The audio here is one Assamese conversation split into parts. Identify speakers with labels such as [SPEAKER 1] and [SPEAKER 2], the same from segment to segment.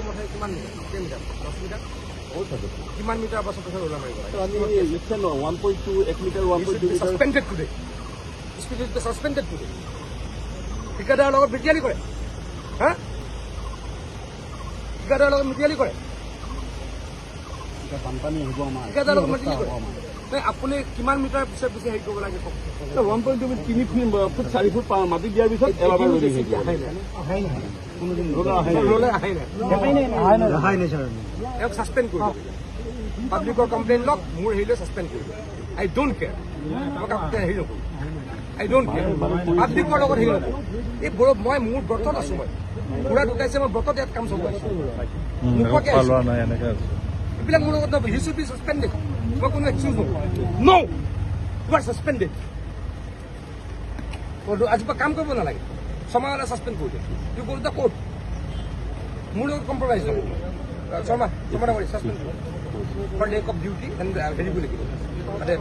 [SPEAKER 1] ইতিমধ্যে কিমান মিটাৰ 10 মিটাৰ 10 মিটাৰ কিমান মিটাৰ পাছত ওলা মাৰিব
[SPEAKER 2] লাগে 1.2 1 metre 1.2 metre
[SPEAKER 1] suspended today speed is suspended today ঠিকাদাৰৰ লগত মিটিয়ালি কৰে হা ঠিকাদাৰৰ লগত মিটিয়ালি কৰে
[SPEAKER 2] বানপানী হ'ব আমাৰ
[SPEAKER 1] ঠিকাদাৰৰ লগত মিটিয়ালি কৰে আপুনি কিমান মিটাৰ পিছে পিছে হেৰি কৰিব লাগে
[SPEAKER 2] 1.2 3 ফুট 4 ফুট মাটি দিয়াৰ পিছত এবাৰ
[SPEAKER 1] ইয়াক ছাছপেণ্ড কৰি পাব্লিকৰ কমপ্লেইন লওক মোৰ হেৰিলৈ ছাছপেণ্ড কৰি আই ডোণ্ট কেয়াৰ মই হেৰি নকৰোঁ আই ডোণ্ট কেয়াৰ পাব্লিকৰ লগত হেৰি নকৰোঁ এই মই মোৰ ব্ৰতত আছোঁ মই ঘোঁৰা ঢুকাইছে মই ব্ৰতত ইয়াত কাম চলাইছোঁ মুখতে এইবিলাক মোৰ লগত হি শুড বি ছাছপেণ্ডেড মই কোনো এক্সকিউজ নকৰোঁ নো ইউ আৰ ছাছপেণ্ডেড আজিৰ পৰা কাম কৰিব নালাগে ছমাহ হ'লে ছাছপেণ্ড কৰি দিয়ে you go to the court মোৰ লগত কম্প্ৰমাইজ নকৰোঁ ছমাহ কৰি ছাছপেণ্ড কৰোঁ for lack of duty and হেৰিব লাগিব মানে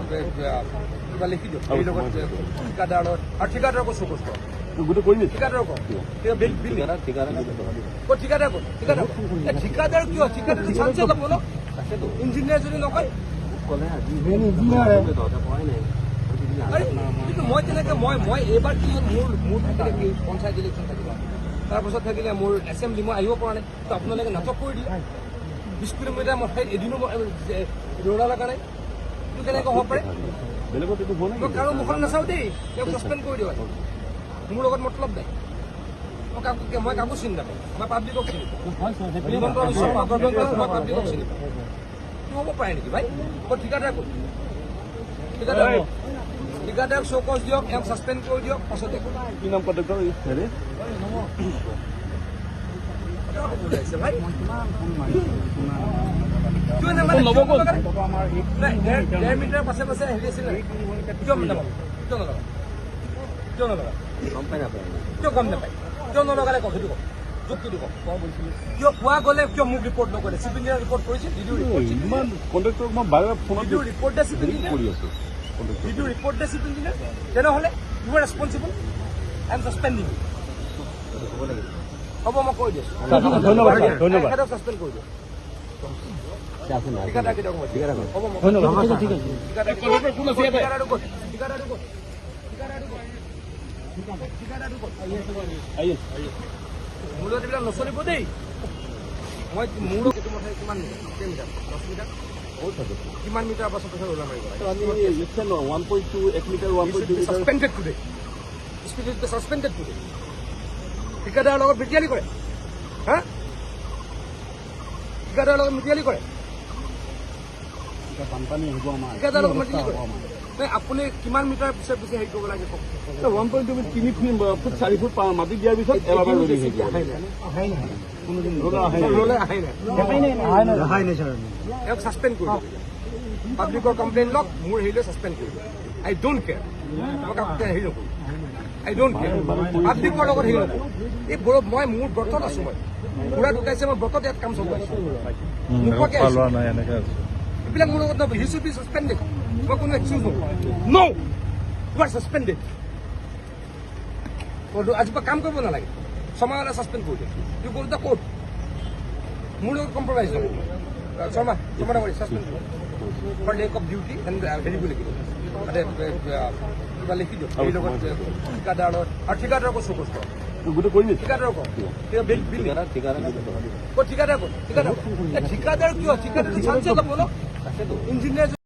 [SPEAKER 1] কিবা লিখি দিয়ক হেৰিৰ লগত ঠিকাদাৰৰ লগত আৰু ঠিকাদাৰক চকু কৰক
[SPEAKER 2] গোটেই কৰিবি
[SPEAKER 1] ঠিকাদাৰক ঠিকাদাৰ কিয় ঠিকাদাৰ চান্সে ল'ব ন ইঞ্জিনিয়াৰ যদি নকয় কিন্তু মই তেনেকৈ মই এইবাৰ কি হ'ল মোৰ থাকিলে কি পঞ্চায়ত ইলেকশ্যন থাকিব তাৰপাছত থাকিলে মোৰ এছেম্বলি মই আহিব পৰা নাই তো আপোনালোকে নাটক কৰি দিলে 20 কিলোমিটাৰ মই ঠাইত এদিনো দৌৰা লগা নাই এইটো কেনেকৈ হ'ব পাৰে মই কাৰো মুখত নাচাওঁ দেই তেওঁক ছাছপেণ্ড কৰি দিওঁ মোৰ লগত মতলব নাই মই কাকো চিনি নাপাওঁ মই পাব্লিকক চিনি পাওঁ হিমন্ত বিশ্ব মই পাব্লিকক চিনি পাওঁ হ'ব পাৰে নেকি ভাই মই ঠিকাদাৰ ক'ত ঠিকাদাৰক চৌকজ দিয়ক ইয়াক ছাছপেণ্ড কৰি দিয়ক পাছতে
[SPEAKER 2] কি নাম কণ্টেক্টৰ হেৰি
[SPEAKER 1] ডেৰ মিটাৰ পাছে পাছে হেৰি আছিল কিয় নলগা কিয় গম নাপায় কিয় নলগালে কওক সেইটো কওক যুক্তিটো কওক কিয় পোৱা গ'লে কিয় মোক ৰিপৰ্ট নকৰে চিফ ইঞ্জিনিয়াৰ ৰিপৰ্ট কৰিছিল
[SPEAKER 2] ইমান কণ্টেক্টৰক মই বাৰে ফোনত
[SPEAKER 1] ৰিপৰ্ট দে চিফ ইঞ্জিনিয়াৰ
[SPEAKER 2] কৰি আছোঁ
[SPEAKER 1] ৰিপৰ্ট দে চিফ ইঞ্জিনিয়াৰ তেনেহ'লে you are responsible I am suspending হ'ব মই কৈ দিছোঁ
[SPEAKER 2] ধন্যবাদ
[SPEAKER 1] ছাছপেণ্ড কৰি দিওঁ মোৰ লগত এইবিলাক নচলিব দেই মই মোৰ ইতিমধ্যে কিমান মিটাৰ 10 মিটাৰ 10 মিটাৰ কিমান মিটাৰ পাছত ওলা মাৰিব লাগে
[SPEAKER 2] 1.2 1 metre 1.2 metre
[SPEAKER 1] suspended today speed is suspended today ঠিকাদাৰৰ লগত মিটিয়ালি কৰে হা ঠিকাদাৰৰ লগত মিটিয়ালি কৰে
[SPEAKER 2] বানপানী হ'ব আমাৰ
[SPEAKER 1] ঠিকাদাৰৰ লগত মিটিয়ালি কৰে আপুনি কিমান মিটাৰ পিছে পিছে হেৰি কৰিব লাগে
[SPEAKER 2] 1.2 3 ফুট 4 ফুট মাটি দিয়াৰ পিছত এবাৰ
[SPEAKER 1] ইয়াক ছাছপেণ্ড কৰি পাব্লিকৰ কমপ্লেইন লওক মোৰ হেৰিলৈ ছাছপেণ্ড কৰি আই ডোণ্ট কেয়াৰ মই হেৰি নকৰোঁ আই ডোণ্ট কেয়াৰ পাব্লিকৰ লগত হেৰি নকৰোঁ এই মই মোৰ ব্ৰতত আছোঁ মই ঘোঁৰা ঢুকাইছে মই ব্ৰতত ইয়াত কাম চলাইছোঁ মুখতে এইবিলাক মোৰ লগত হি শুড বি ছাছপেণ্ডেড মই কোনো এক্সকিউজ নকৰোঁ নো ইউ আৰ ছাছপেণ্ডেড আজিৰ পৰা কাম কৰিব নালাগে ছমাহ হ'লে ছাছপেণ্ড কৰি দিয়ে you go to the court মোৰ লগত কম্প্ৰমাইজ নকৰোঁ ছমাহ কৰি ছাছপেণ্ড কৰোঁ for lack of duty and হেৰিব লাগিব মানে কিবা লিখি দিয়ক হেৰিৰ লগত ঠিকাদাৰৰ লগত আৰু ঠিকাদাৰক চকু কৰক
[SPEAKER 2] গোটেই কৰিবি
[SPEAKER 1] ঠিকাদাৰক ঠিকাদাৰ ঠিকাদাৰ কিয় ঠিকাদাৰ চান্সে ল'ব ন ইঞ্জিনিয়াৰ